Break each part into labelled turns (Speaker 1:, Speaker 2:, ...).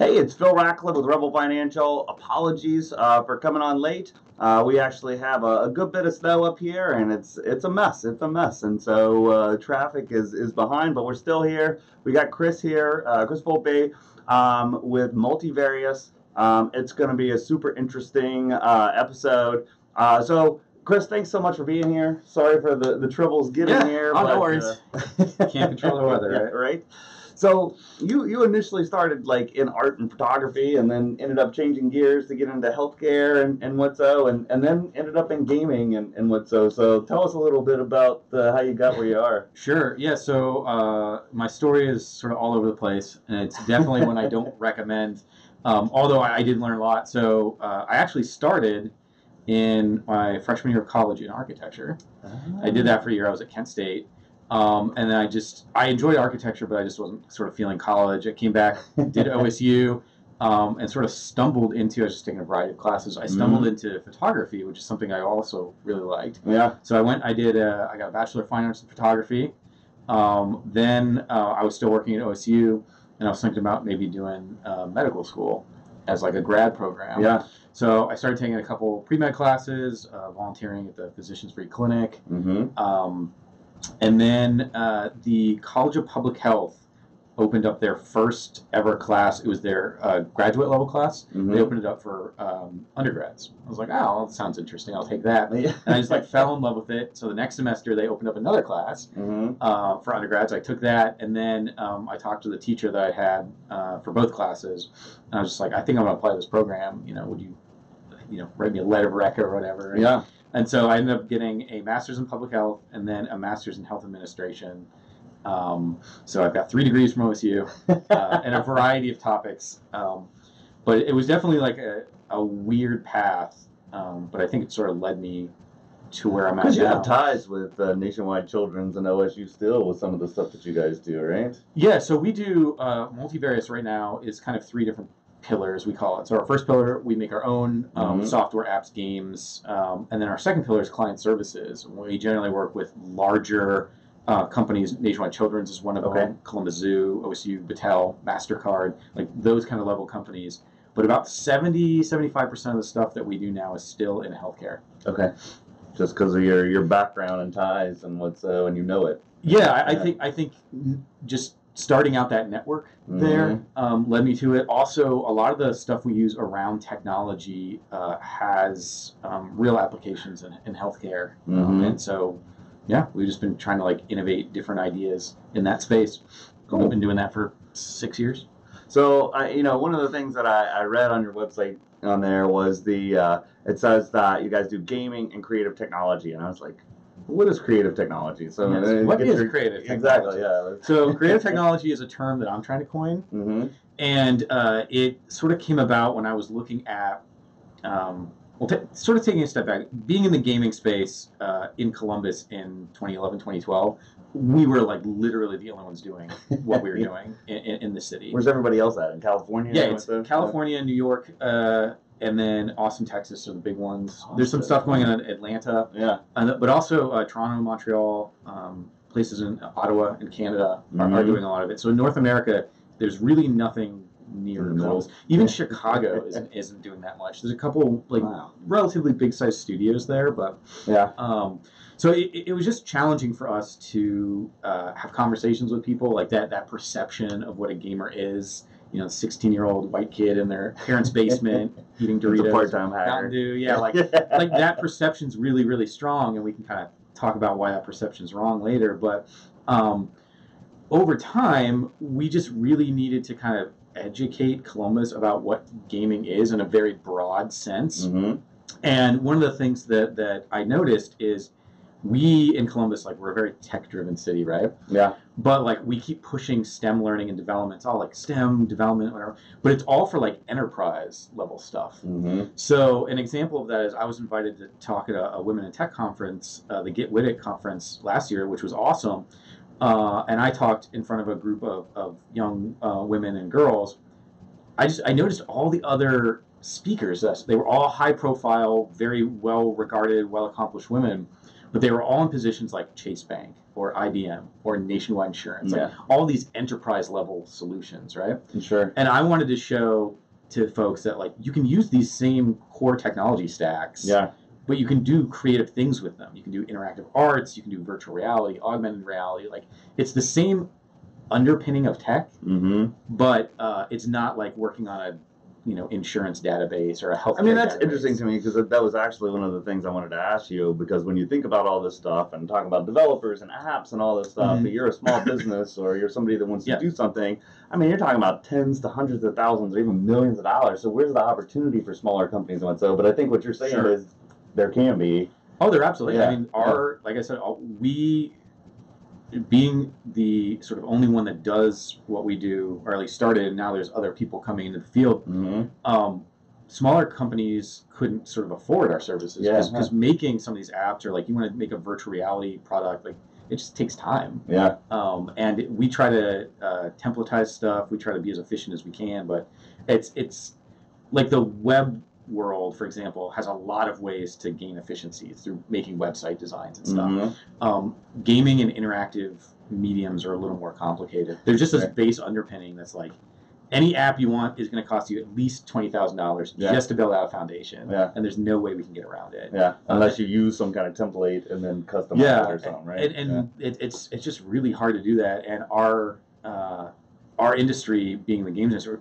Speaker 1: Hey, it's Phil Ratcliffe with Rebel Financial. Apologies for coming on late. We actually have a good bit of snow up here, and it's a mess. It's a mess, and so traffic is behind, but we're still here. We got Chris here, Chris Volpe, with Multivarious. It's going to be a super interesting episode. So, Chris, thanks so much for being here. Sorry for the troubles getting here.
Speaker 2: Oh, no worries. Can't control the weather,
Speaker 1: yeah, right? So you initially started like in art and photography, and then ended up changing gears to get into healthcare and what so, and then ended up in gaming and what so. So tell us a little bit about how you got where you are.
Speaker 2: Sure. Yeah. So my story is sort of all over the place, and it's definitely one I don't recommend. Although I did learn a lot. So I actually started in my freshman year of college in architecture. I did that for a year. I was at Kent State. And then I enjoyed architecture, but I just wasn't sort of feeling college. I came back, did OSU, and sort of stumbled into, I was just taking a variety of classes. I stumbled into photography, which is something I also really liked.
Speaker 1: Yeah.
Speaker 2: So I got a Bachelor of Fine Arts in Photography. Then I was still working at OSU, and I was thinking about maybe doing medical school as like a grad program.
Speaker 1: Yeah.
Speaker 2: So I started taking a couple pre-med classes, volunteering at the Physicians Free Clinic. And then the College of Public Health opened up their first ever class. It was their graduate level class. They opened it up for undergrads. I was like, oh, that sounds interesting. I'll take that. And I just like fell in love with it. So the next semester they opened up another class for undergrads. I took that, and then I talked to the teacher that I had for both classes. And I was just like, I think I'm going to apply this program. Would you, write me a letter of rec or whatever?
Speaker 1: Yeah.
Speaker 2: And so I ended up getting a master's in public health and then a master's in health administration. So I've got 3 degrees from OSU and a variety of topics. But it was definitely like a weird path. But I think it sort of led me to where I'm at now.
Speaker 1: Because you have ties with Nationwide Children's and OSU still with some of the stuff that you guys do, right?
Speaker 2: Yeah, so we do Multivarious right now is kind of 3 different pillars, we call it. So our first pillar, we make our own software, apps, games, and then our second pillar is client services. We generally work with larger companies. Nationwide Children's is one of them, Columbus Zoo, OSU, Battelle, MasterCard, like those kind of level companies. But about 70-75% of the stuff that we do now is still in healthcare.
Speaker 1: Okay, just because of your background and ties and what's and you know it.
Speaker 2: Yeah, I think just starting out that network there led me to it. Also, a lot of the stuff we use around technology has real applications in healthcare. And so, yeah, we've just been trying to like innovate different ideas in that space. Cool. We've been doing that for 6 years.
Speaker 1: So, one of the things that I read on your website on there was it says that you guys do gaming and creative technology. And I was like, what is creative technology? So
Speaker 2: what is creative technology?
Speaker 1: Exactly, yeah.
Speaker 2: So creative technology is a term that I'm trying to coin. And it sort of came about when I was looking at, sort of taking a step back, being in the gaming space in Columbus in 2011, 2012, we were like literally the only ones doing what we were doing in the city.
Speaker 1: Where's everybody else at? In California?
Speaker 2: Yeah, it's California, New York, and then Austin, Texas are the big ones. There's some stuff going on in Atlanta.
Speaker 1: Yeah.
Speaker 2: But also Toronto, Montreal, places in Ottawa and Canada are doing a lot of it. So in North America, there's really nothing near Columbus. Even Chicago isn't doing that much. There's a couple relatively big sized studios there, but so it was just challenging for us to have conversations with people like that perception of what a gamer is. 16-year-old white kid in their parents' basement eating Doritos,
Speaker 1: it's a part-time hacker.
Speaker 2: Mountain Dew. Yeah, like that perception's really, really strong, and we can kind of talk about why that perception's wrong later. But over time, we just really needed to kind of educate Columbus about what gaming is in a very broad sense. And one of the things that I noticed is we in Columbus, like, we're a very tech-driven city, right?
Speaker 1: Yeah.
Speaker 2: But like we keep pushing STEM learning and development. It's all like STEM development, whatever. But it's all for like enterprise level stuff. So an example of that is I was invited to talk at a Women in Tech conference, the Get With It conference last year, which was awesome. And I talked in front of a group of young women and girls. I noticed all the other speakers, they were all high profile, very well regarded, well accomplished women, but they were all in positions like Chase Bank or IBM or Nationwide Insurance, like all these enterprise level solutions, right?
Speaker 1: Sure.
Speaker 2: And I wanted to show to folks that like you can use these same core technology stacks, but you can do creative things with them. You can do interactive arts, you can do virtual reality, augmented reality. Like it's the same underpinning of tech, but it's not like working on a insurance database or a health.
Speaker 1: I mean, that's interesting to me because that was actually one of the things I wanted to ask you, because when you think about all this stuff and talk about developers and apps and all this stuff, but you're a small business or you're somebody that wants to do something, I mean, you're talking about tens to hundreds of thousands or even millions of dollars. So where's the opportunity for smaller companies and so? But I think what you're saying is there can be.
Speaker 2: Oh, there absolutely. I mean, like I said, we being the sort of only one that does what we do, or at least started, and now there's other people coming into the field. Smaller companies couldn't sort of afford our services because making some of these apps, or like you want to make a virtual reality product, like it just takes time. And we try to templatize stuff. We try to be as efficient as we can, but it's like the web world, for example, has a lot of ways to gain efficiency through making website designs and stuff. Gaming and interactive mediums are a little more complicated. There's just this base underpinning that's like any app you want is going to cost you at least $20,000 just to build out a foundation, and there's no way we can get around it.
Speaker 1: Unless you use some kind of template and then customize it or something, right?
Speaker 2: And it's just really hard to do that. And our industry, being the games industry,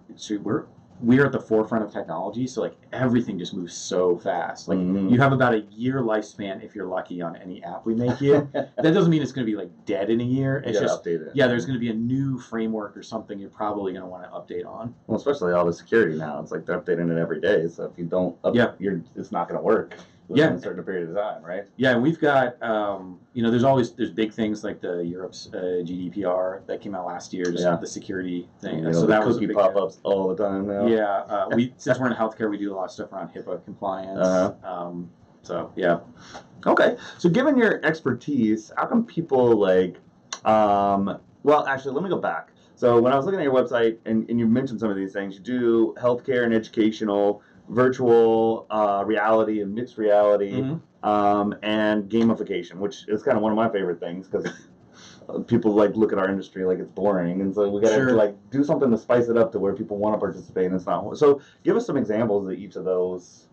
Speaker 2: we're at the forefront of technology, so like everything just moves so fast. Like you have about a year lifespan if you're lucky on any app we make you. That doesn't mean it's going to be like dead in a year. It's just
Speaker 1: update it.
Speaker 2: There's going to be a new framework or something you're probably going to want to update on.
Speaker 1: Well, especially all the security now. It's like they're updating it every day. So if you don't update, it's not going to work within a certain period of time, right?
Speaker 2: Yeah, and we've got there's big things like the Europe's GDPR that came out last year, just the security thing.
Speaker 1: So that was cookie pop-ups all the time now.
Speaker 2: Yeah, since we're in healthcare, we do a lot of stuff around HIPAA compliance.
Speaker 1: Okay, so given your expertise, how come people well, actually, let me go back. So when I was looking at your website, and you mentioned some of these things, you do healthcare and educational, virtual reality and mixed reality, and gamification, which is kind of one of my favorite things because people look at our industry like it's boring, and so we got to do something to spice it up to where people want to participate and it's not. So give us some examples of each of those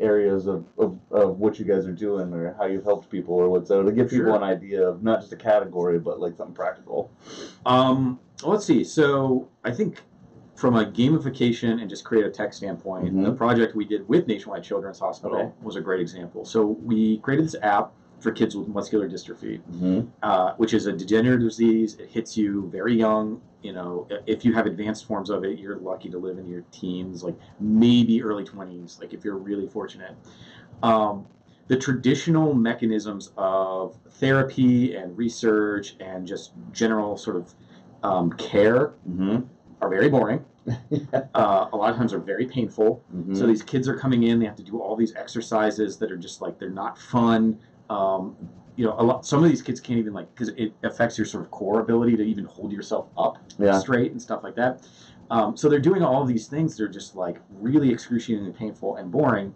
Speaker 1: areas of what you guys are doing or how you've helped people or what, so to give people an idea of not just a category but like something practical.
Speaker 2: Let's see. So I think from a gamification and just creative tech standpoint, the project we did with Nationwide Children's Hospital was a great example. So we created this app for kids with muscular dystrophy, which is a degenerative disease. It hits you very young. If you have advanced forms of it, you're lucky to live in your teens, like maybe early 20s, like if you're really fortunate. The traditional mechanisms of therapy and research and just general sort of care are very boring. A lot of times are very painful. So these kids are coming in, they have to do all these exercises that are just like, they're not fun. Some of these kids can't even because it affects your sort of core ability to even hold yourself up straight and stuff like that. So they're doing all of these things that are just like really excruciatingly painful and boring.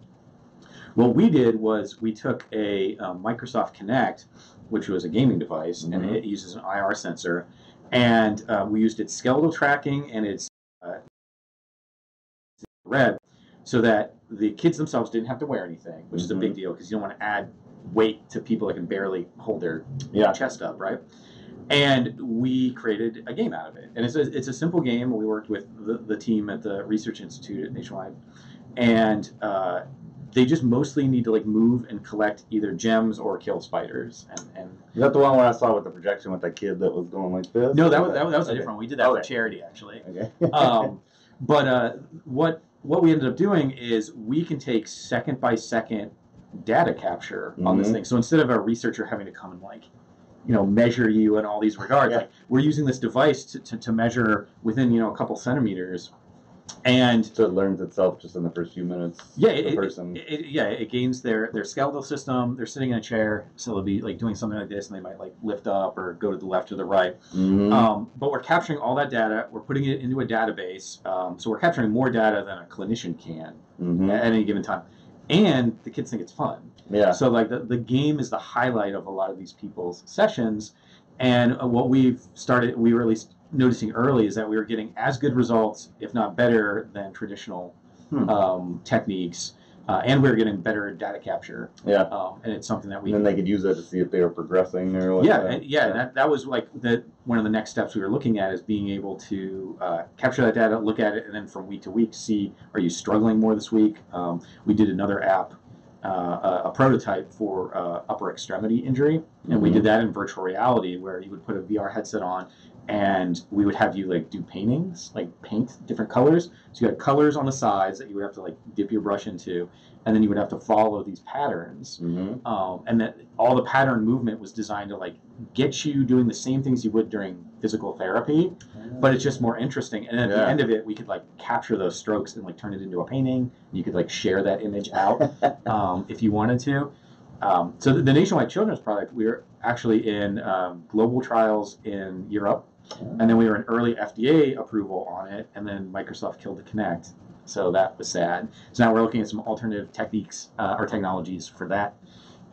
Speaker 2: What we did was we took a Microsoft Kinect, which was a gaming device, and it uses an IR sensor, and we used its skeletal tracking and its red, so that the kids themselves didn't have to wear anything, which is a big deal because you don't want to add weight to people that can barely hold their chest up, right? And we created a game out of it. And it's a simple game. We worked with the team at the Research Institute at Nationwide. And they just mostly need to move and collect either gems or kill spiders. And
Speaker 1: is that the one where I saw with the projection with that kid that was going like this?
Speaker 2: No, that was a different one. We did that for charity, actually. But what we ended up doing is we can take second by second data capture on this thing. So instead of a researcher having to come and measure you in all these regards, we're using this device to measure within a couple centimeters, and
Speaker 1: so it learns itself just in the first few minutes.
Speaker 2: It gains their skeletal system. They're sitting in a chair, so they'll be doing something like this, and they might lift up or go to the left or the right. But we're capturing all that data. We're putting it into a database. So we're capturing more data than a clinician can at any given time. and the kids think it's fun.
Speaker 1: Yeah.
Speaker 2: So like the game is the highlight of a lot of these people's sessions, and what we were at least noticing early is that we were getting as good results, if not better, than traditional techniques. And we were getting better data capture.
Speaker 1: Yeah.
Speaker 2: And it's something that we...
Speaker 1: And then they could use that to see if they were progressing or what.
Speaker 2: That was like one of the next steps we were looking at, is being able to capture that data, look at it, and then from week to week see, are you struggling more this week? We did another app, a prototype for upper extremity injury, and we did that in virtual reality, where you would put a VR headset on, and we would have you like do paintings, like paint different colors. So you had colors on the sides that you would have to like dip your brush into, and then you would have to follow these patterns. And that all the pattern movement was designed to like get you doing the same things you would during physical therapy, but it's just more interesting. And at the end of it, we could like capture those strokes and like turn it into a painting. You could like share that image out if you wanted to. So the Nationwide Children's product, we were actually in global trials in Europe, and then we were in early FDA approval on it, and then Microsoft killed the Kinect. So that was sad. So now we're looking at some alternative techniques or technologies for that.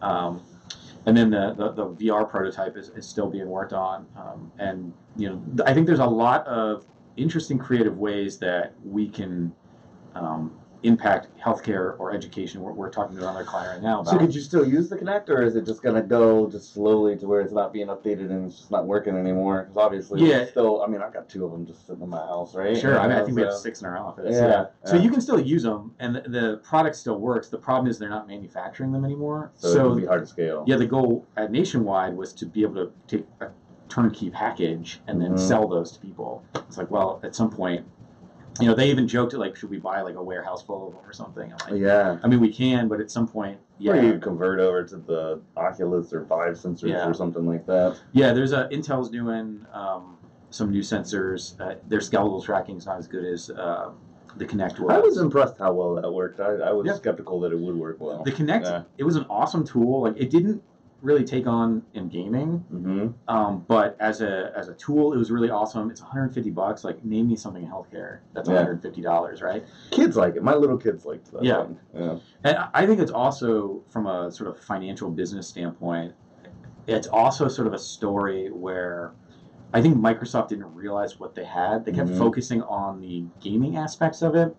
Speaker 2: And then the VR prototype is still being worked on. And I think there's a lot of interesting creative ways that we can impact healthcare or education. We're talking to another client right now about.
Speaker 1: So could you still use the Kinect, or is it just going to go just slowly to where it's not being updated and it's just not working anymore? Because obviously, still, I mean, I've got 2 of them just sitting in my house, right?
Speaker 2: Sure. I mean, I think we have 6 in our office. So you can still use them, and the product still works. The problem is they're not manufacturing them anymore.
Speaker 1: So it would be hard to scale.
Speaker 2: Yeah, the goal at Nationwide was to be able to take a turnkey package and then sell those to people. It's like, well, at some point, they even joked at like, should we buy like a warehouse full of them or something? I'm like, I mean, we can, but at some point,
Speaker 1: or you convert over to the Oculus or Vive sensors or something like that.
Speaker 2: Yeah, there's Intel's doing some new sensors. Their skeletal tracking is not as good as the Kinect was.
Speaker 1: I was impressed how well that worked. I was skeptical that it would work well.
Speaker 2: The Kinect, it was an awesome tool. Like, it didn't really take on in gaming, but as a tool, it was really awesome. It's $150. Like, name me something in healthcare that's $150, right?
Speaker 1: Kids like it. My little kids liked that.
Speaker 2: Yeah. And I think it's also, from a sort of financial business standpoint, it's also sort of a story where I think Microsoft didn't realize what they had. They kept focusing on the gaming aspects of it,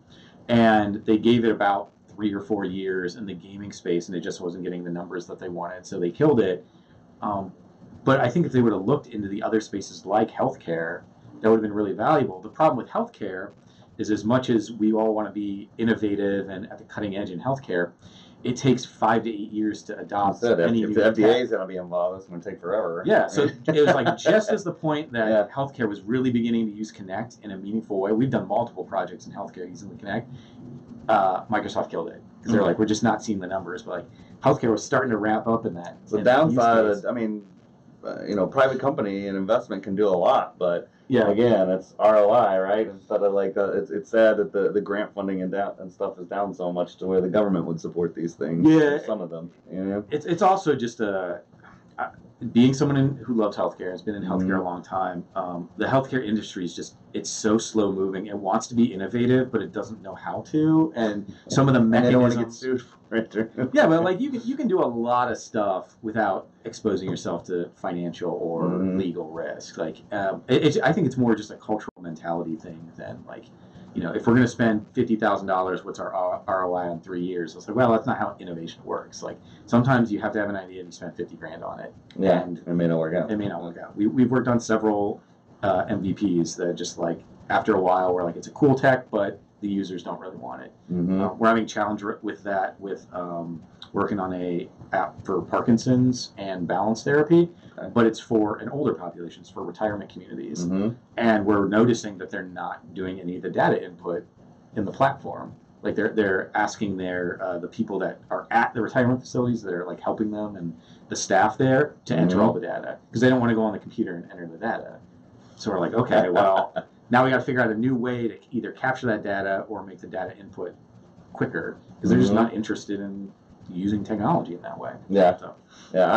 Speaker 2: and they gave it about 3 or 4 years in the gaming space, and it just wasn't getting the numbers that they wanted, so they killed it. But I think if they would have looked into the other spaces like healthcare, that would have been really valuable. The problem with healthcare is, as much as we all want to be innovative and at the cutting edge in healthcare, it takes 5 to 8 years to adopt.
Speaker 1: If the FDA is going to be involved, it's going to take forever.
Speaker 2: Yeah, so it was like just as the point that healthcare was really beginning to use Kinect in a meaningful way. We've done multiple projects in healthcare using the Kinect. Microsoft killed it because they're like, we're just not seeing the numbers. But like, healthcare was starting to ramp up in that.
Speaker 1: The downside, I mean, private company and investment can do a lot, but again, it's ROI, right? Instead of like, it's sad that the grant funding and stuff is down so much to where the government would support these things. Yeah, some of them.
Speaker 2: It's also just being someone who loves healthcare, has been in healthcare a long time. The healthcare industry is just, it's so slow moving. It wants to be innovative, but it doesn't know how to. And some of the mechanisms. And they don't want to get sued for it. Yeah, but like you can do a lot of stuff without exposing yourself to financial or legal risk. Like, I think it's more just a cultural mentality thing than like, if we're going to spend $50,000, what's our ROI on 3 years? It's like, well, that's not how innovation works. Like, sometimes you have to have an idea and you spend $50,000 on it.
Speaker 1: Yeah, and it may not work out.
Speaker 2: It may not work out. We've worked on several MVPs that just like, after a while, we're like, it's a cool tech, but the users don't really want it. We're having a challenge with that, with working on a app for Parkinson's and balance therapy, but it's for an older population, it's for retirement communities. And we're noticing that they're not doing any of the data input in the platform. Like, they're asking the people that are at the retirement facilities that are like helping them and the staff there to enter all the data, because they don't want to go on the computer and enter the data. So we're like, okay, well, now we got to figure out a new way to either capture that data or make the data input quicker, because they're just not interested in using technology in that way.
Speaker 1: Yeah. So. Yeah.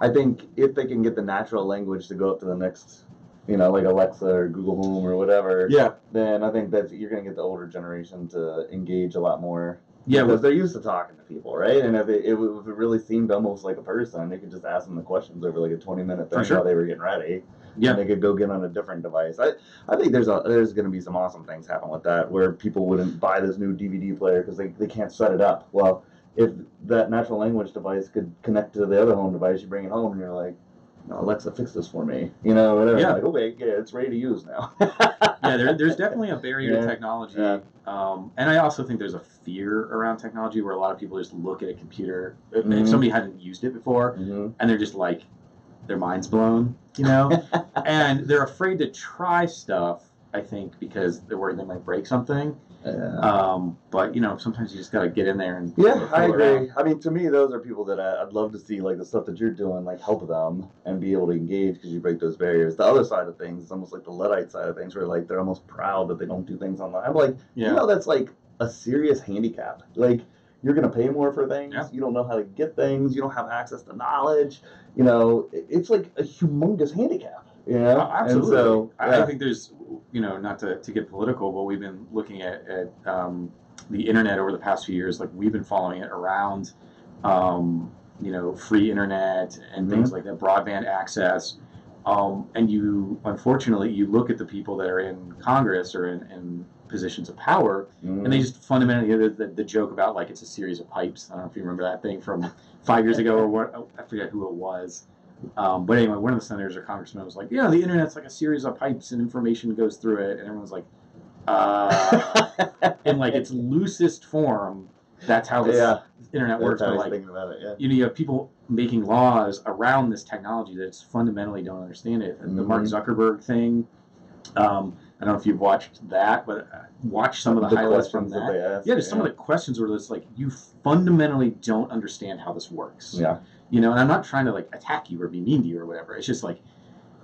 Speaker 1: I think if they can get the natural language to go up to the next, like Alexa or Google Home or whatever, then I think that you're going to get the older generation to engage a lot more
Speaker 2: Yeah,
Speaker 1: because they're used to talking to people, right? And if it really seemed almost like a person, they could just ask them the questions over like a 20-minute thing while they were getting ready. Yeah. And they could go get on a different device. I think there's going to be some awesome things happen with that, where people wouldn't buy this new DVD player because they can't set it up. Well, if that natural language device could connect to the other home device, you bring it home and you're like, no, Alexa, fix this for me. You know, whatever. Yeah. Like, okay, yeah, it's ready to use now.
Speaker 2: Yeah, there's definitely a barrier to technology. Yeah. And I also think there's a fear around technology where a lot of people just look at a computer, if somebody hadn't used it before, and they're just like, their mind's blown, you know? And they're afraid to try stuff, I think, because they're worried they might break something. But, you know, sometimes you just got to get in there and...
Speaker 1: Yeah, I agree. Around. I mean, to me, those are people that I'd love to see, like, the stuff that you're doing, like, help them and be able to engage because you break those barriers. The other side of things is almost like the Luddite side of things where, like, they're almost proud that they don't do things online. I'm like, you know, that's, like, a serious handicap. Like, you're going to pay more for things. Yeah. You don't know how to get things. You don't have access to knowledge. You know, it's, like, a humongous handicap. You know?
Speaker 2: Absolutely. And so, I think there's, you know, not to get political, but we've been looking at the internet over the past few years. Like, we've been following it around, you know, free internet and things like that, broadband access. And unfortunately, you look at the people that are in Congress or in positions of power, and they just fundamentally, the joke about, like, it's a series of pipes. I don't know if you remember that thing from 5 years ago or what, I forget who it was. But anyway, one of the senators or congressmen was like, yeah, the internet's like a series of pipes and information goes through it. And everyone's like, in like its loosest form, that's how this internet works. But like, about it, you know, you have people making laws around this technology that fundamentally don't understand it. And the Mark Zuckerberg thing, I don't know if you've watched that, but watch some of the highlights from that. Just some of the questions were just like, you fundamentally don't understand how this works. Yeah. You know, and I'm not trying to, like, attack you or be mean to you or whatever. It's just like,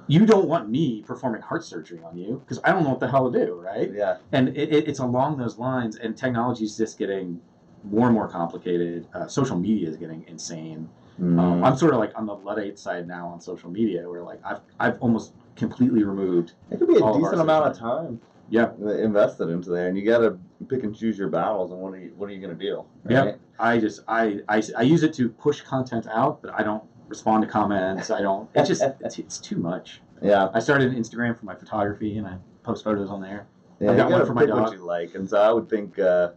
Speaker 2: you don't want me performing heart surgery on you because I don't know what the hell to do, right? Yeah. And it's along those lines, and technology is just getting more and more complicated. Social media is getting insane. I'm sort of like on the Luddite side now on social media, where like I've almost completely removed.
Speaker 1: It could be a decent amount of time. Yeah, invested into there, and you got to pick and choose your battles, and what are you going to do?
Speaker 2: Right? Yeah, I use it to push content out, but I don't respond to comments. I don't. It's just it's too much. Yeah. I started an Instagram for my photography, and I post photos on there.
Speaker 1: Yeah, I've got one for my dog. What you like, and so I would think, you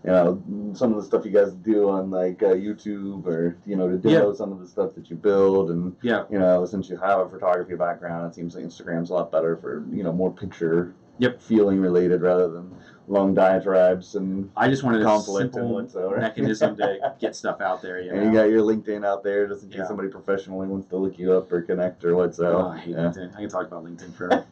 Speaker 1: know, some of the stuff you guys do on like YouTube, or you know, to demo some of the stuff that you build, and you know, since you have a photography background, it seems like Instagram's a lot better for, you know, more picture. Feeling related rather than long diatribes and
Speaker 2: I just wanted a simple mechanism to get stuff out there.
Speaker 1: You know? You got your LinkedIn out there just in case somebody professionally wants to look you up or connect or whatsoever.
Speaker 2: I hate LinkedIn. I can talk about LinkedIn forever.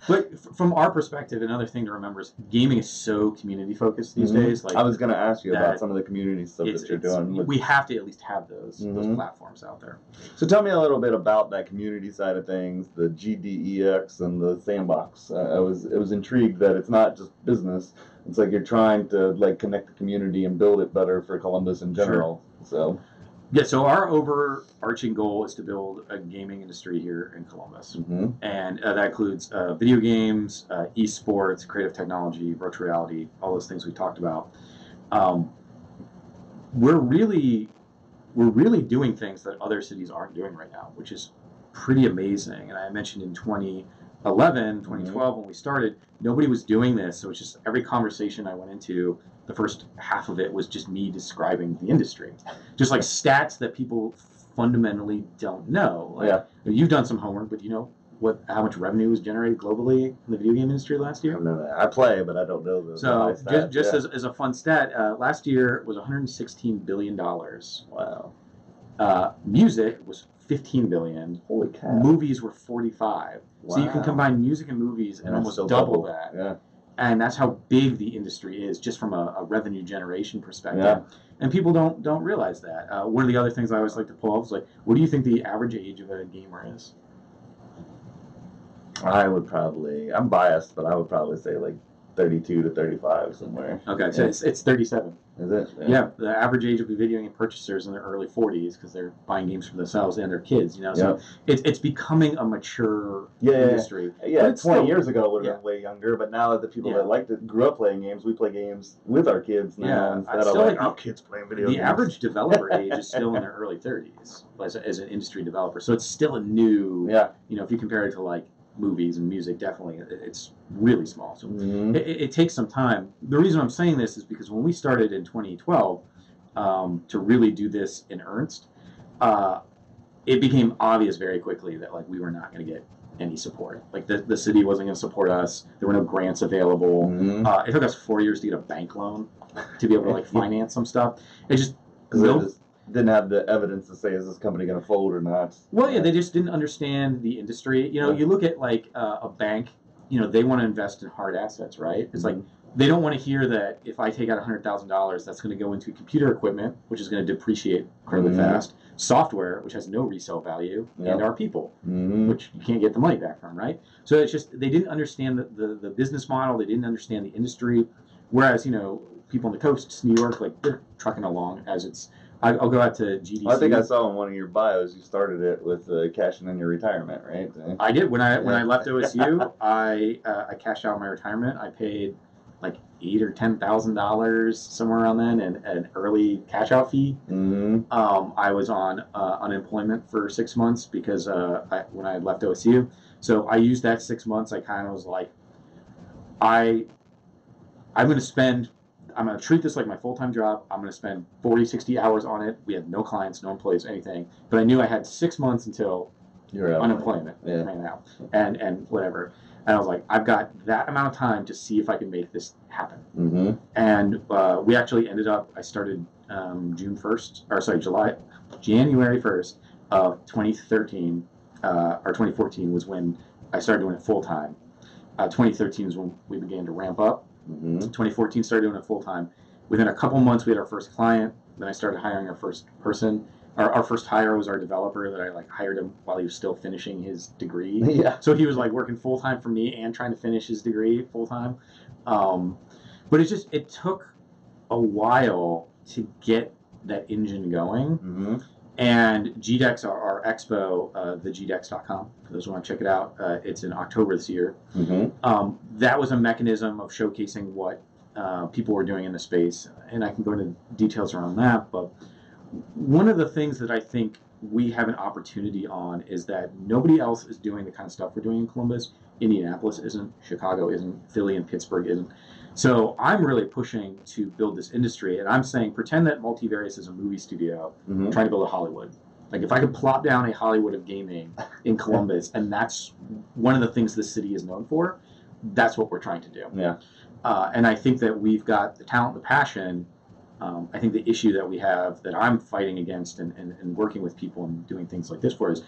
Speaker 2: but from our perspective, another thing to remember is gaming is so community focused these days. Like,
Speaker 1: I was going to ask you about some of the community stuff that you're doing.
Speaker 2: We have to at least have those platforms out there.
Speaker 1: So tell me a little bit about that community side of things, the GDEX and the sandbox. I was intrigued that it's not just business. It's like you're trying to like connect the community and build it better for Columbus in general. Sure.
Speaker 2: So our overarching goal is to build a gaming industry here in Columbus, and that includes video games, esports, creative technology, virtual reality, all those things we talked about. We're really doing things that other cities aren't doing right now, which is pretty amazing. And I mentioned in 2012 when we started, nobody was doing this. So it's just every conversation I went into, the first half of it was just me describing the industry, just like stats that people fundamentally don't know. Like, you've done some homework, but you know how much revenue was generated globally in the video game industry last year?
Speaker 1: I play, but I don't know those.
Speaker 2: So just as a fun stat, last year was $116 billion. Wow. Music was $15 billion.
Speaker 1: Holy cow.
Speaker 2: Movies were 45. Wow. So you can combine music and movies and almost double that. Yeah. And that's how big the industry is, just from a revenue generation perspective. Yeah. And people don't realize that. One of the other things I always like to pull up is like, what do you think the average age of a gamer is?
Speaker 1: I'm biased, but I would probably say like 32 to 35 somewhere.
Speaker 2: Okay, so it's 37.
Speaker 1: Is it?
Speaker 2: Yeah, the average age of a video game purchaser is in their early 40s because they're buying games for themselves and their kids. So it's becoming a mature industry.
Speaker 1: Yeah, 20 years ago would have been way younger, but now the people that grew up playing games, we play games with our kids now instead of like our kids playing video games.
Speaker 2: The average developer age is still in their early 30s as an industry developer, so it's still a new. If you compare it to like movies and music, definitely it's really small. So it takes some time. The reason I'm saying this is because when we started in 2012 to really do this in earnest, it became obvious very quickly that like we were not going to get any support. Like the city wasn't going to support us. There were no grants available. It took us 4 years to get a bank loan to be able to like finance some stuff. It just
Speaker 1: didn't have the evidence to say, is this company going to fold or not?
Speaker 2: Well, they just didn't understand the industry. You look at like a bank, they want to invest in hard assets, right? It's like they don't want to hear that if I take out $100,000, that's going to go into computer equipment, which is going to depreciate incredibly fast, software, which has no resale value, and our people, which you can't get the money back from, right? So it's just they didn't understand the business model. They didn't understand the industry. Whereas, people on the coast, New York, like they're trucking along as it's. I'll go out to GDC.
Speaker 1: Well, I think I saw in one of your bios you started it with cashing in your retirement, right?
Speaker 2: I did. When I left OSU, I cashed out my retirement. I paid like $8,000 or $10,000 somewhere around then, and an early cash out fee. I was on unemployment for 6 months because when I had left OSU, so I used that 6 months. I kind of was like, I'm going to treat this like my full-time job. I'm going to spend 40, 60 hours on it. We had no clients, no employees, anything. But I knew I had 6 months until unemployment ran out and whatever. And I was like, I've got that amount of time to see if I can make this happen. And we actually ended up, I started January 1st of 2013, or 2014 was when I started doing it full-time. 2013 is when we began to ramp up. 2014 started doing it full time. Within a couple months, we had our first client. Then I started hiring our first person. Our first hire was our developer that I hired him while he was still finishing his degree. So he was working full time for me and trying to finish his degree full time. But it took a while to get that engine going. And GDEX, our expo, thegdex.com, for those who want to check it out, it's in October this year. That was a mechanism of showcasing what people were doing in the space, and I can go into details around that. But one of the things that I think we have an opportunity on is that nobody else is doing the kind of stuff we're doing in Columbus. Indianapolis isn't, Chicago isn't, Philly and Pittsburgh isn't. So I'm really pushing to build this industry, and I'm saying pretend that Multivarious is a movie studio trying to build a Hollywood. Like if I could plop down a Hollywood of gaming in Columbus, and that's one of the things this city is known for, that's what we're trying to do. And I think that we've got the talent, the passion. I think the issue that we have that I'm fighting against and working with people and doing things like this for is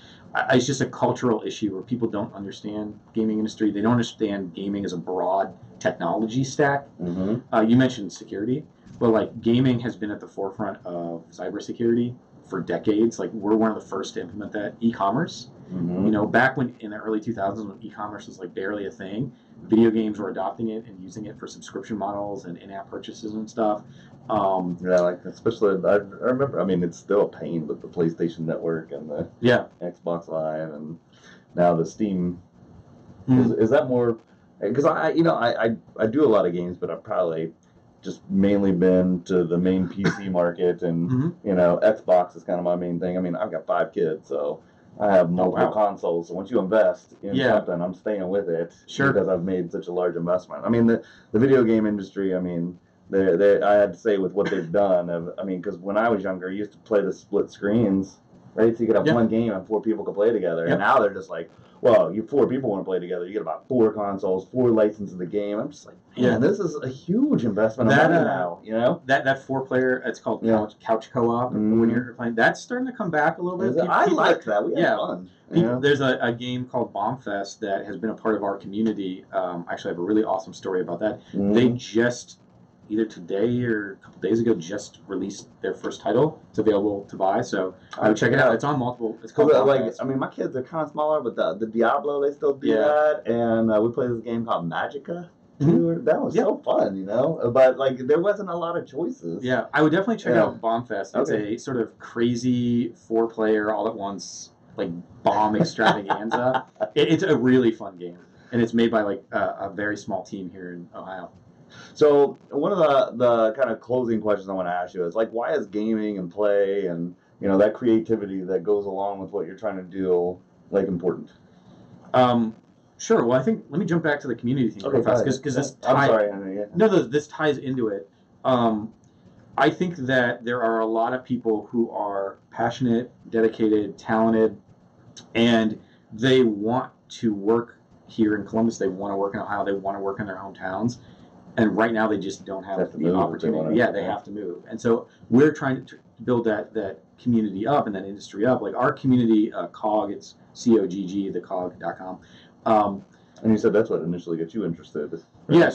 Speaker 2: it's just a cultural issue where people don't understand gaming industry. They don't understand gaming as a broad technology stack. You mentioned security. Well, gaming has been at the forefront of cybersecurity for decades. We're one of the first to implement that. E-commerce. Back when in the early 2000s when e-commerce was barely a thing, video games were adopting it and using it for subscription models and in-app purchases and stuff.
Speaker 1: Especially I remember. I mean, it's still a pain with the PlayStation Network and the Xbox Live, and now the Steam. Is that more? Because I do a lot of games, but I've probably just mainly been to the main PC market, and Xbox is kind of my main thing. I mean, I've got 5 kids, so I have multiple consoles. So once you invest in something, I'm staying with it because I've made such a large investment. I mean, the video game industry. I mean. I had to say with what they've done. I mean, because when I was younger, I used to play the split screens, right? So you could have one game and 4 people could play together. And now they're just like, well, you 4 people want to play together. You get about 4 consoles, 4 licenses of the game. I'm just like, man, this is a huge investment of money now. That
Speaker 2: 4-player, it's called couch co-op. When you're playing, that's starting to come back a little bit.
Speaker 1: I like that. We have fun.
Speaker 2: There's a game called Bombfest that has been a part of our community. Actually, I have a really awesome story about that. They just either today or a couple days ago just released their first title. It's available to buy, so I would check it out. It's on multiple. It's called
Speaker 1: I mean, my kids are kind of smaller, but the Diablo, they still do that. And we play this game called Magica. 2, that was so fun, but like there wasn't a lot of choices.
Speaker 2: Yeah, I would definitely check out Bombfest. It's a sort of crazy 4-player all at once like bomb extravaganza. It's a really fun game, and it's made by like a very small team here in Ohio.
Speaker 1: So one of the kind of closing questions I want to ask you is like, why is gaming and play and that creativity that goes along with what you're trying to do like important?
Speaker 2: Sure. Well, I think let me jump back to the community thing real fast because this this ties into it. I think that there are a lot of people who are passionate, dedicated, talented, and they want to work here in Columbus. They want to work in Ohio. They want to work in their hometowns. And right now, they just don't have the opportunity. They have to move. And so we're trying to build that community up and that industry up. Like our community, COG, it's COGG, thecog.com.
Speaker 1: And you said that's what initially got you interested.
Speaker 2: Right?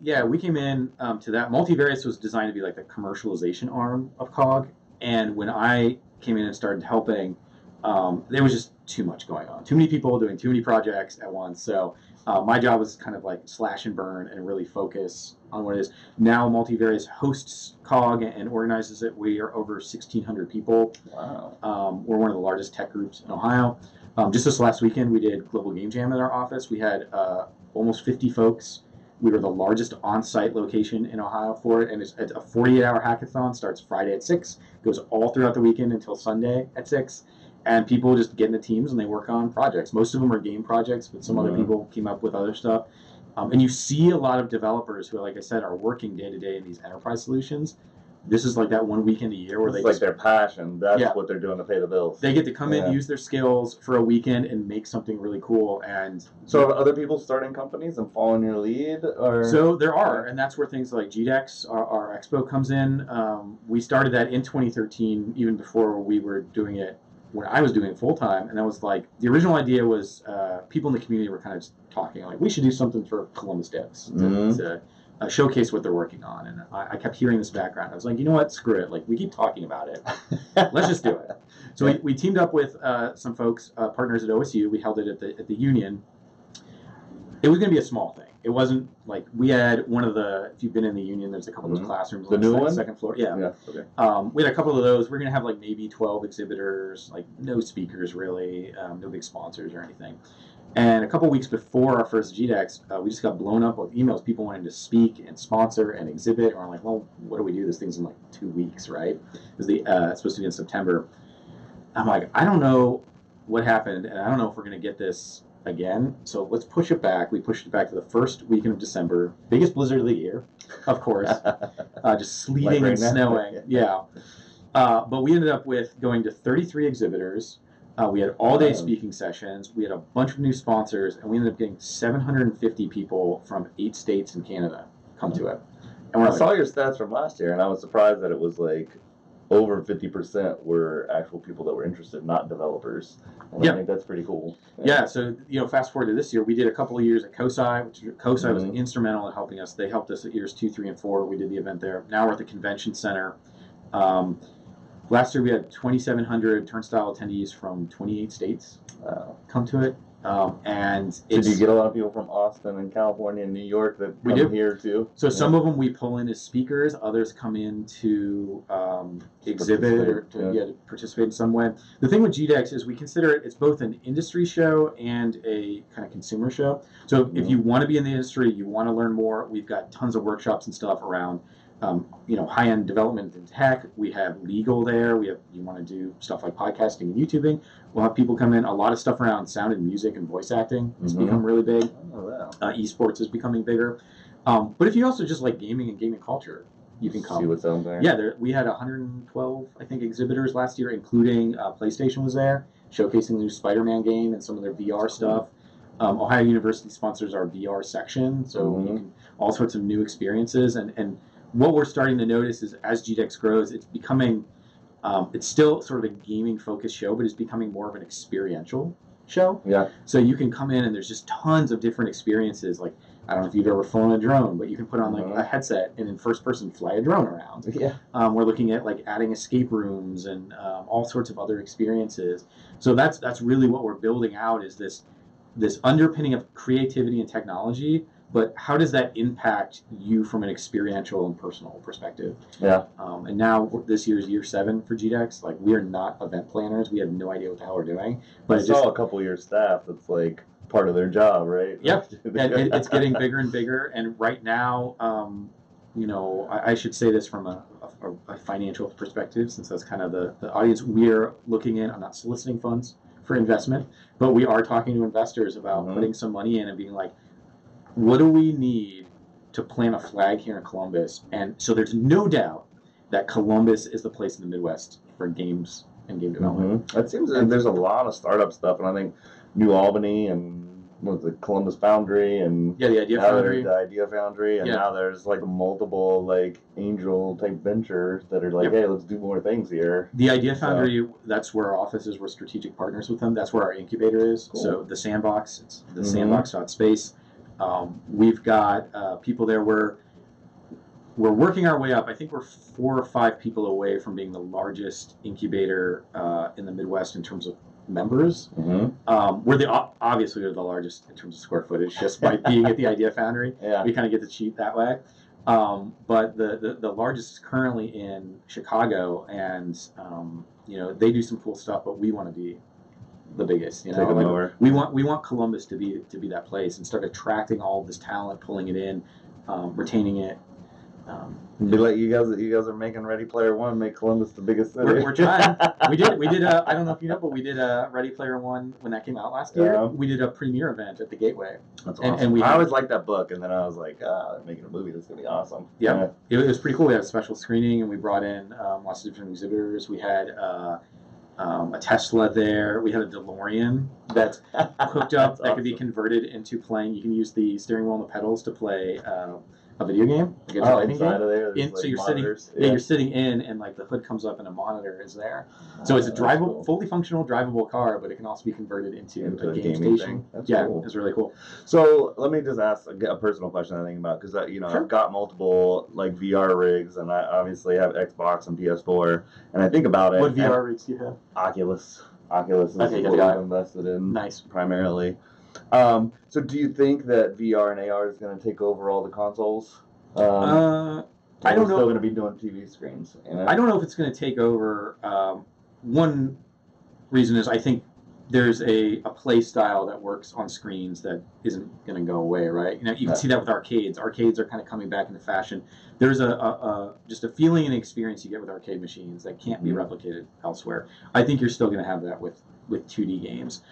Speaker 2: Yeah, we came in to that. Multivarious was designed to be like the commercialization arm of COG. And when I came in and started helping, there was just too much going on. Too many people doing too many projects at once. So my job was kind of like slash and burn and really focus on what it is. Now Multivarious hosts COG and organizes it. We are over 1,600 people.
Speaker 1: Wow.
Speaker 2: We're one of the largest tech groups in Ohio. Just this last weekend, we did Global Game Jam at our office. We had almost 50 folks. We were the largest on-site location in Ohio for it, and it's a 48-hour hackathon. Starts Friday at 6, goes all throughout the weekend until Sunday at 6. And people just get into teams and they work on projects. Most of them are game projects, but some other people came up with other stuff. And you see a lot of developers who, like I said, are working day to day in these enterprise solutions. This is like that one weekend a year where
Speaker 1: it's their passion. That's what they're doing to pay the bills.
Speaker 2: They get to come in, use their skills for a weekend, and make something really cool. And
Speaker 1: so, are other people starting companies and following your lead? Or
Speaker 2: so there are, and that's where things like GDEX, our expo, comes in. We started that in 2013, even before we were doing it. When I was doing it full time, and that was like the original idea was people in the community were kind of just talking like we should do something for Columbus devs to showcase what they're working on, and I kept hearing this background. I was like, you know what, screw it, like we keep talking about it, let's just do it. So we teamed up with some folks, partners at OSU. We held it at the Union. It was going to be a small thing. It wasn't like we had one of the. If you've been in the Union, there's a couple of those classrooms.
Speaker 1: The new one,
Speaker 2: second floor. Yeah.
Speaker 1: Okay.
Speaker 2: We had a couple of those. We're going to have like maybe 12 exhibitors, like no speakers really, no big sponsors or anything. And a couple weeks before our first GDEX, we just got blown up with emails. People wanting to speak and sponsor and exhibit. And we're like, well, what do we do? This thing's in like 2 weeks, right? It's supposed to be in September. I'm like, I don't know what happened, and I don't know if we're going to get this again, so let's push it back. We pushed it back to the first weekend of December, biggest blizzard of the year, of course, just sleeting and snowing. Yeah. But we ended up with going to 33 exhibitors. We had all-day speaking sessions. We had a bunch of new sponsors, and we ended up getting 750 people from 8 states in Canada come to it.
Speaker 1: And I saw your stats from last year, and I was surprised that it was like over 50% were actual people that were interested, not developers. And I think that's pretty cool.
Speaker 2: Yeah, so fast forward to this year, we did a couple of years at COSI, which COSI was instrumental in helping us. They helped us at years 2, 3, and 4. We did the event there. Now we're at the convention center. Last year we had 2,700 turnstile attendees from 28 states come to it. And
Speaker 1: did you get a lot of people from Austin and California and New York that come here too?
Speaker 2: So some of them we pull in as speakers, others come in to exhibit or to participate in some way. The thing with GDEX is we consider it's both an industry show and a kind of consumer show. So if you want to be in the industry, you want to learn more, we've got tons of workshops and stuff around high-end development in tech. We have legal there. You want to do stuff like podcasting and YouTubing. We'll have people come in. A lot of stuff around sound and music and voice acting has become really big.
Speaker 1: Oh, wow.
Speaker 2: Esports is becoming bigger. But if you also just like gaming and gaming culture, you can come.
Speaker 1: See what's out there.
Speaker 2: Yeah, we had 112, I think, exhibitors last year, including PlayStation was there, showcasing the new Spider-Man game and some of their VR stuff. Ohio University sponsors our VR section, so you can, all sorts of new experiences. And what we're starting to notice is as GDEX grows, it's becoming, it's still sort of a gaming-focused show, but it's becoming more of an experiential show.
Speaker 1: Yeah.
Speaker 2: So you can come in and there's just tons of different experiences. Like, I don't know if you've ever flown a drone, but you can put on like a headset and in first person fly a drone around.
Speaker 1: Yeah.
Speaker 2: We're looking at like adding escape rooms and all sorts of other experiences. So that's really what we're building out is this underpinning of creativity and technology, but how does that impact you from an experiential and personal perspective?
Speaker 1: Yeah.
Speaker 2: And now this year's year 7 for GDEX. Like, we are not event planners. We have no idea what the hell we're doing. But
Speaker 1: I saw a couple of your staff that's like part of their job, right?
Speaker 2: Yep. And it's getting bigger and bigger. And right now, I should say this from a financial perspective, since that's kind of the audience we're looking in. I'm not soliciting funds for investment, but we are talking to investors about putting some money in and being like, what do we need to plant a flag here in Columbus? And so there's no doubt that Columbus is the place in the Midwest for games and game development.
Speaker 1: It seems that there's a lot of startup stuff, and I think New Albany and what was it, Columbus Foundry, and
Speaker 2: the Idea Foundry.
Speaker 1: The Idea Foundry, and now there's like multiple like angel type ventures that are like, hey, let's do more things here.
Speaker 2: The Idea Foundry, that's where our office is. We're strategic partners with them. That's where our incubator is. Cool. So the Sandbox, it's the sandbox.space. We've got people there. We're working our way up. I think we're 4 or 5 people away from being the largest incubator in the Midwest in terms of members. Obviously we're the largest in terms of square footage, just by being at the Idea Foundry. We kind of get to cheat that way. But the largest is currently in Chicago, and they do some cool stuff. But we want to be the biggest. We want Columbus to be that place and start attracting all of this talent, pulling it in, retaining it.
Speaker 1: Be like you guys are making Ready Player One make Columbus the biggest city.
Speaker 2: We're trying. We did I don't know if you know, but we did a Ready Player One when that came out last year. We did a premiere event at the Gateway.
Speaker 1: That's awesome. And I always liked that book, and then I was like, they're making a movie that's gonna be awesome.
Speaker 2: Yeah. It was pretty cool. We had a special screening, and we brought in lots of different exhibitors. We had a Tesla there. We had a DeLorean that's hooked up that could be converted into playing. You can use the steering wheel and the pedals to play a video game.
Speaker 1: Inside of there.
Speaker 2: So you're you're sitting in, and like the hood comes up, and a monitor is there. So it's a drivable, fully functional, drivable car, but it can also be converted into a game station.
Speaker 1: That's cool.
Speaker 2: It's really cool.
Speaker 1: So let me just ask a personal question I think about, because I've got multiple like VR rigs, and I obviously have Xbox and PS4, and I think about it.
Speaker 2: What VR rigs do you have?
Speaker 1: Oculus. Oculus is what I've invested in.
Speaker 2: Nice.
Speaker 1: Primarily. So do you think that VR and AR is going to take over all the consoles?
Speaker 2: I don't know.
Speaker 1: Still going to be doing TV screens.
Speaker 2: I don't know if it's going to take over. One reason is I think there's a play style that works on screens that isn't going to go away, right? You can see that with arcades. Arcades are kind of coming back into fashion. There's just a feeling and experience you get with arcade machines that can't be replicated elsewhere. I think you're still going to have that with 2D games.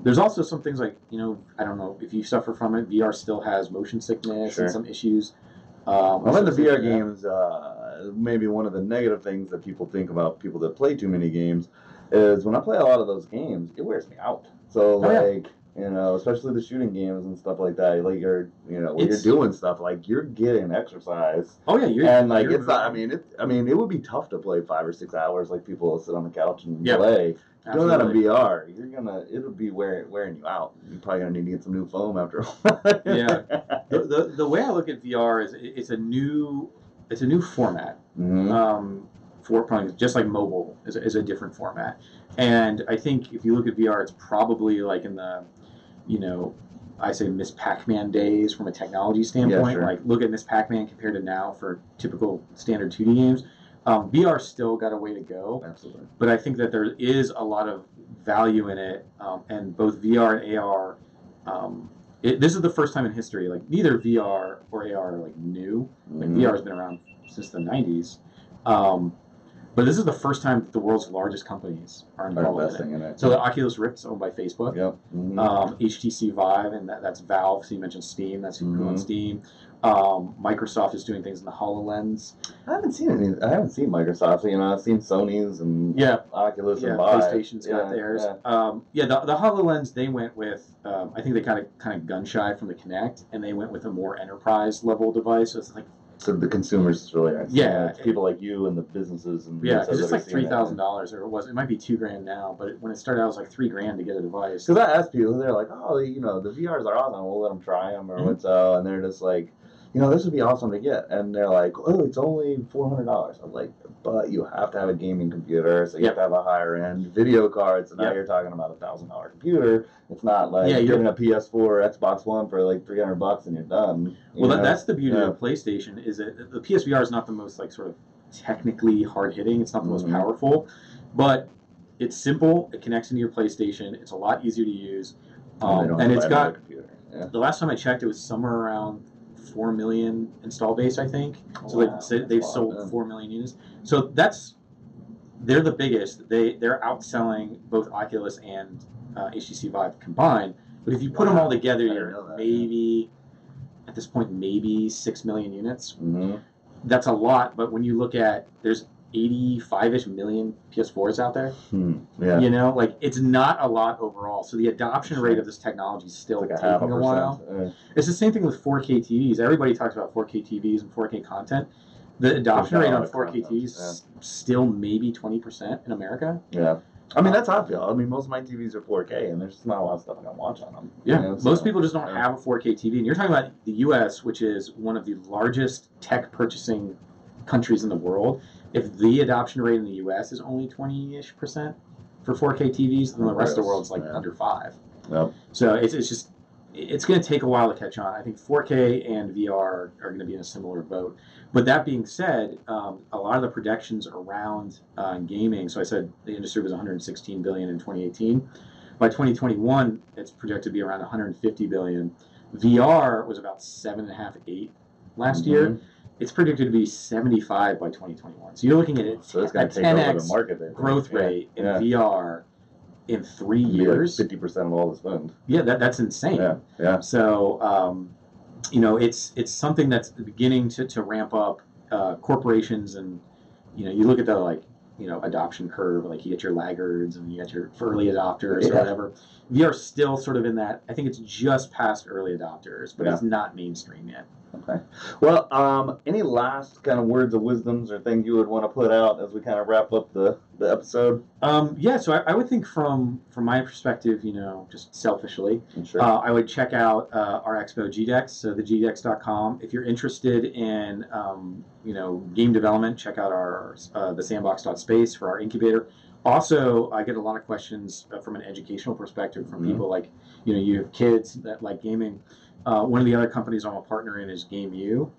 Speaker 2: There's also some things like, I don't know if you suffer from it, VR still has motion sickness and some issues.
Speaker 1: Well, in the VR games, maybe one of the negative things that people think about people that play too many games is when I play a lot of those games, it wears me out. So, especially the shooting games and stuff like that, like you're doing stuff, like you're getting exercise.
Speaker 2: Oh yeah,
Speaker 1: it's not. I mean, it would be tough to play 5 or 6 hours. Like people will sit on the couch and play. Doing that in VR, it'll be wearing you out. You're probably gonna need to get some new foam after a while.
Speaker 2: The way I look at VR is it's a new format. For probably just like mobile is a different format, and I think if you look at VR, it's probably like in the, I say Miss Pac-Man days from a technology standpoint.
Speaker 1: Yeah, sure.
Speaker 2: Like look at Miss Pac-Man compared to now for typical standard 2D games. VR still got a way to go.
Speaker 1: Absolutely.
Speaker 2: But I think that there is a lot of value in it, and both VR and AR. This is the first time in history, like neither VR or AR are like new. Like VR has been around since the 90s. But this is the first time that the world's largest companies are involved in it. So the Oculus Rift's owned by Facebook.
Speaker 1: Yep.
Speaker 2: HTC Vive, and that's Valve. So you mentioned Steam. That's on Steam. Microsoft is doing things in the HoloLens.
Speaker 1: I haven't seen Microsoft. I've seen Sony's and Oculus and Vive.
Speaker 2: PlayStation's got theirs. The HoloLens, they went with. I think they kind of gun shy from the Kinect, and they went with a more enterprise level device. So it's like.
Speaker 1: So the consumers is really nice.
Speaker 2: Yeah,
Speaker 1: it's people like you and the businesses and
Speaker 2: because it's like $3,000 or it might be $2,000 now, but when it started out it was like $3,000 to get a device.
Speaker 1: Because I asked people, they're like, the VRs are awesome. We'll let them try them or what's and they're just like, this would be awesome to get. And they're like, oh, it's only $400. I'm like, but you have to have a gaming computer, so you have to have a higher end video card. So now you're talking about $1,000 computer. It's not like getting a PS4 or Xbox One for like $300 and you're done.
Speaker 2: Well, that's the beauty of PlayStation, is that the PSVR is not the most like sort of technically hard hitting. It's not the most powerful, but it's simple. It connects into your PlayStation. It's a lot easier to use, and it's got. The last time I checked, it was somewhere around 4 million install base, I think. So they've sold 4 million units. So they're the biggest. They're outselling both Oculus and HTC Vive combined. But if you put them all together, you're maybe at this point maybe 6 million units. That's a lot. But when you look at, there's 85-ish million PS4s out there. Like it's not a lot overall. So the adoption rate of this technology is still taking a while. It's the same thing with 4K TVs. Everybody talks about 4K TVs and 4K content. The adoption rate on 4K TVs is still maybe 20% in America.
Speaker 1: I mean, that's how I feel. I mean, most of my TVs are 4K, and there's just not a lot of stuff I can watch on them.
Speaker 2: Most people just don't have a 4K TV. And you're talking about the U.S., which is one of the largest tech purchasing countries in the world. If the adoption rate in the U.S. is only 20-ish% for 4K TVs, then the rest of the world's like under 5. So it's going to take a while to catch on. I think 4K and VR are going to be in a similar boat. But that being said, a lot of the projections around gaming, so I said the industry was $116 billion in 2018. By 2021, it's projected to be around $150 billion. VR was about 7.5, 8 last year. It's predicted to be 75 by 2021. So you're looking at a 10x growth rate in VR in 3 years.
Speaker 1: Like 50% of all the spend.
Speaker 2: Yeah, that's insane. So, it's something that's beginning to ramp up. Corporations and, you look at the adoption curve, like you get your laggards and you get your early adopters or whatever. VR is still sort of in that, I think it's just past early adopters, but it's not mainstream yet.
Speaker 1: Okay. Well, any last kind of words of wisdoms or things you would want to put out as we kind of wrap up the episode?
Speaker 2: So I would think from my perspective, just selfishly, I would check out our expo GDEX, so the gdex.com. If you're interested in, game development, check out our the sandbox.space for our incubator. Also, I get a lot of questions from an educational perspective from people like, you have kids that like gaming. One of the other companies I'm a partner in is GameU,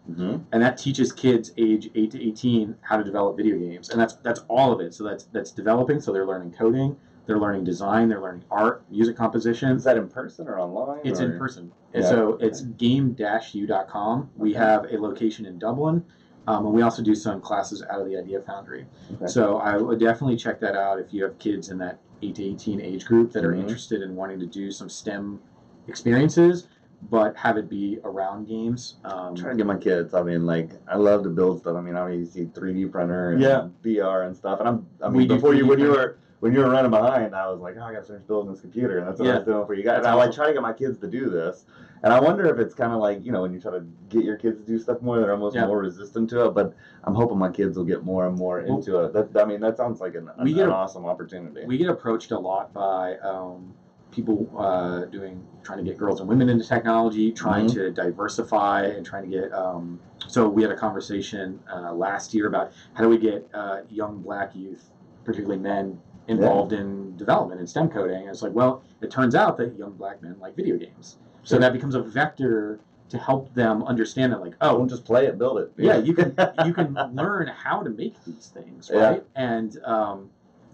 Speaker 2: and that teaches kids age 8 to 18 how to develop video games, and that's all of it. So that's developing. So they're learning coding, they're learning design, they're learning art, music composition.
Speaker 1: Is that in person or online?
Speaker 2: It's in person. So it's game-u.com. We have a location in Dublin, and we also do some classes out of the Idea Foundry. So I would definitely check that out if you have kids in that 8 to 18 age group that are interested in wanting to do some STEM experiences, but have it be around games.
Speaker 1: I'm trying to get my kids. I mean, I love to build stuff. I mean, obviously 3D printer and VR and stuff. And when you were running behind, I was like, I got to finish building this computer, and that's what I was doing for you guys. And I try to get my kids to do this, and I wonder if it's kind of like, when you try to get your kids to do stuff more, they're almost more resistant to it. But I'm hoping my kids will get more and more into it. That sounds like an awesome opportunity.
Speaker 2: We get approached a lot by people trying to get girls and women into technology, trying to diversify and trying to get. So we had a conversation last year about how do we get young Black youth, particularly men, involved in development and STEM coding. And it's like, well, it turns out that young Black men like video games, so that becomes a vector to help them understand that,
Speaker 1: don't just play it, build it.
Speaker 2: Yeah, you can learn how to make these things, right? And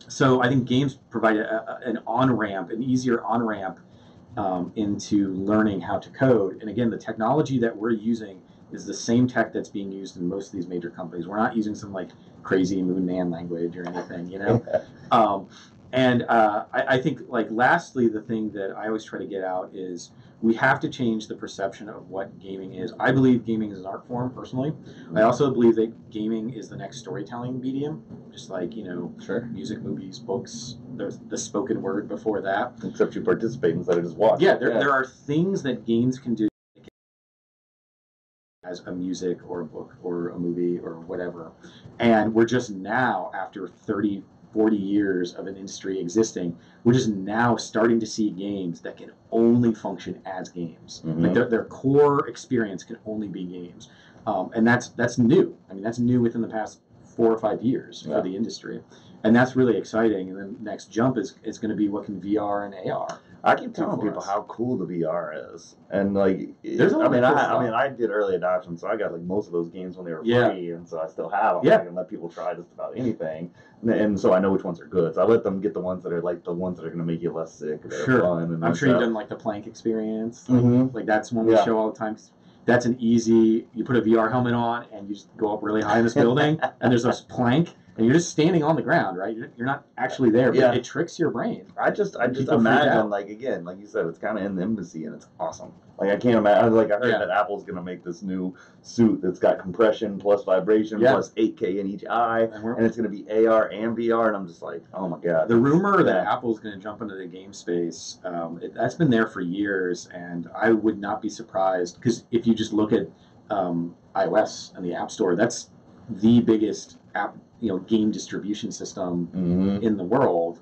Speaker 2: so I think games provide an on-ramp, an easier on-ramp into learning how to code. And again, the technology that we're using is the same tech that's being used in most of these major companies. We're not using some crazy Moon Man language or anything, And I think, lastly, the thing that I always try to get out is we have to change the perception of what gaming is. I believe gaming is an art form, personally. I also believe that gaming is the next storytelling medium, just like, music, movies, books. There's the spoken word before that.
Speaker 1: Except you participate instead of just watch.
Speaker 2: Yeah, there are things that games can do as a music or a book or a movie or whatever. And we're just now, after 30 40 years of an industry existing, we're just now starting to see games that can only function as games. Like their core experience can only be games. And that's new. I mean, that's new within the past 4 or 5 years for the industry. And that's really exciting. And then the next jump is going to be what can VR and AR.
Speaker 1: I keep telling people how cool the VR is, and like,
Speaker 2: there's I mean,
Speaker 1: I did early adoption, so I got like most of those games when they were free, and so I still have them. I can let people try just about anything, and so I know which ones are good. So I let them get the ones that are like the ones that are going to make you less sick. Fun, and
Speaker 2: I'm sure you've done like the plank experience. Like that's one we show all the time. That's an easy. You put a VR helmet on and you just go up really high in this building, and there's this plank. And you're just standing on the ground, right? You're not actually there, but it tricks your brain.
Speaker 1: I just imagine, like, again, like you said, it's kind of in the embassy, and it's awesome. Like, I can't imagine. I heard that Apple's going to make this new suit that's got compression plus vibration plus 8K in each eye, and it's going to be AR and VR, and I'm just like, oh my god.
Speaker 2: The rumor that Apple's going to jump into the game space, that's been there for years, and I would not be surprised, because if you just look at iOS and the App Store, that's the biggest app, game distribution system in the world.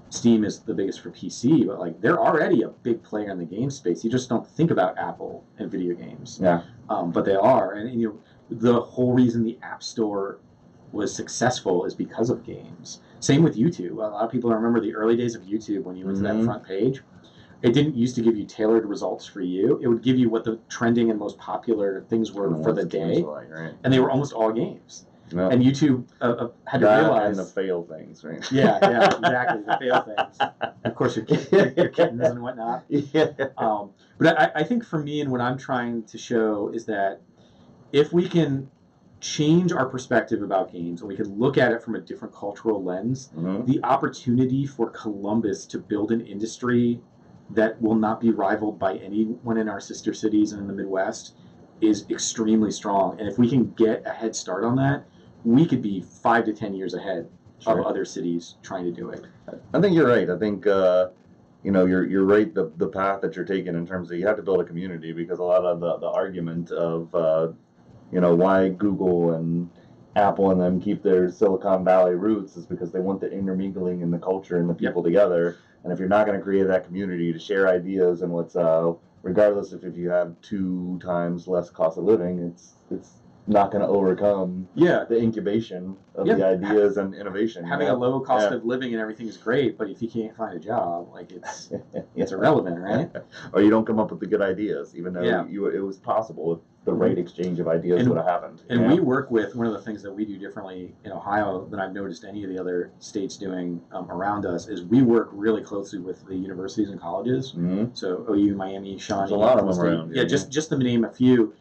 Speaker 2: Steam is the biggest for PC, but like they're already a big player in the game space. You just don't think about Apple and video games. But they are, and the whole reason the App Store was successful is because of games. Same with YouTube. A lot of people remember the early days of YouTube when you went to that front page. It didn't used to give you tailored results for you. It would give you what the trending and most popular things were for the day, and they were almost all games. And YouTube had to realize...
Speaker 1: And the fail things, right?
Speaker 2: Yeah, exactly, the fail things. Of course, your kittens and whatnot. But I think for me, and what I'm trying to show is that if we can change our perspective about games, and we can look at it from a different cultural lens, the opportunity for Columbus to build an industry that will not be rivaled by anyone in our sister cities and in the Midwest is extremely strong. And if we can get a head start on that, we could be 5 to 10 years ahead of other cities trying to do it.
Speaker 1: I think you're right. I think you're right. The path that you're taking in terms of you have to build a community, because a lot of the argument of why Google and Apple and them keep their Silicon Valley roots is because they want the intermingling and the culture and the people together. And if you're not going to create that community to share ideas and what's regardless if you have 2 times less cost of living, it's not going to overcome the incubation of the ideas and innovation.
Speaker 2: Having a low cost of living and everything is great, but if you can't find a job, like it's irrelevant, right?
Speaker 1: Or you don't come up with the good ideas, even though it was possible if the right exchange of ideas would have happened.
Speaker 2: And we work with, one of the things that we do differently in Ohio than I've noticed any of the other states doing around us is we work really closely with the universities and colleges. So OU, Miami, Shawnee.
Speaker 1: There's a lot of them around.
Speaker 2: Just to name a few.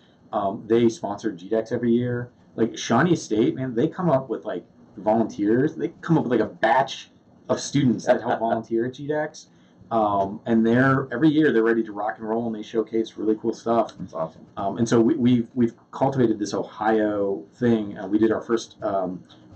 Speaker 2: They sponsor GDEX every year. Like Shawnee State, man, they come up with like volunteers. They come up with like a batch of students that help volunteer at GDEX. And every year they're ready to rock and roll, and they showcase really cool stuff.
Speaker 1: That's awesome.
Speaker 2: And so we've cultivated this Ohio thing. We did our first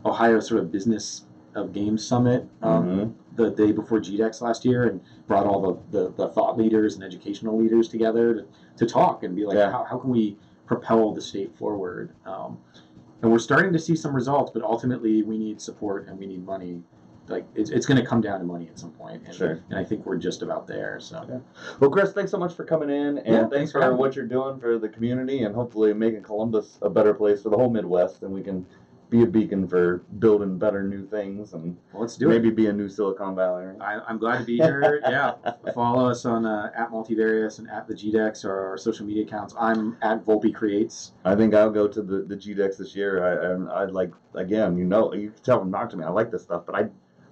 Speaker 2: Ohio sort of business of games summit the day before GDEX last year, and brought all the thought leaders and educational leaders together to talk and be like, how can we propel the state forward? And we're starting to see some results, but ultimately we need support and we need money. Like it's going to come down to money at some point, and I think we're just about there. So,
Speaker 1: well, Chris, thanks so much for coming in, and thanks for what you're doing for the community, and hopefully making Columbus a better place for the whole Midwest, and we can be a beacon for building better new things, and
Speaker 2: let's do
Speaker 1: maybe be a new Silicon Valley. Right?
Speaker 2: I'm glad to be here. Follow us on at Multivarious and at the GDEX, or our social media accounts. I'm at Volpe Creates.
Speaker 1: I think I'll go to the GDEX this year. I'd like, again, you can tell from talking to me, I like this stuff, but I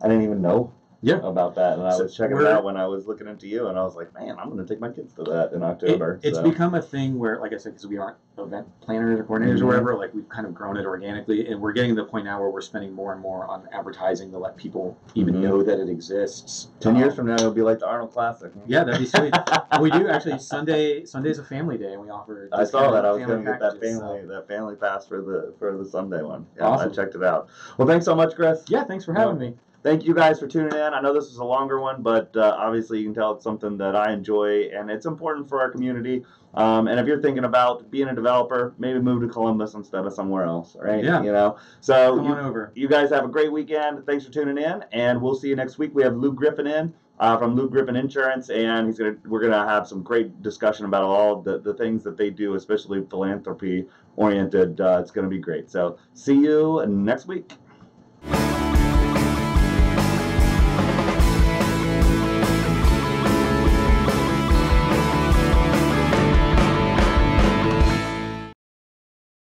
Speaker 1: didn't even know about that, and I was checking it out when I was looking into you, and I was like, man, I'm going to take my kids to that in October.
Speaker 2: It's become a thing where, like I said, because we aren't event planners or coordinators or whatever, like we've kind of grown it organically, and we're getting to the point now where we're spending more and more on advertising to let people even know that it exists.
Speaker 1: 10 years from now, it'll be like the Arnold Classic.
Speaker 2: Yeah, that'd be sweet. We do actually. Sunday's a family day, and we offer.
Speaker 1: I saw that. I was going to get that family pass for the Sunday one. Yeah, awesome. I checked it out. Well, thanks so much, Chris.
Speaker 2: Yeah, thanks for having me.
Speaker 1: thank you guys for tuning in. I know this is a longer one, but obviously you can tell it's something that I enjoy, and it's important for our community. And if you're thinking about being a developer, maybe move to Columbus instead of somewhere else, right?
Speaker 2: Yeah.
Speaker 1: You know. So
Speaker 2: Come on over.
Speaker 1: You guys have a great weekend. Thanks for tuning in, and we'll see you next week. We have Luke Griffin in from Luke Griffin Insurance, and we're gonna have some great discussion about all the things that they do, especially philanthropy oriented. It's gonna be great. So see you next week.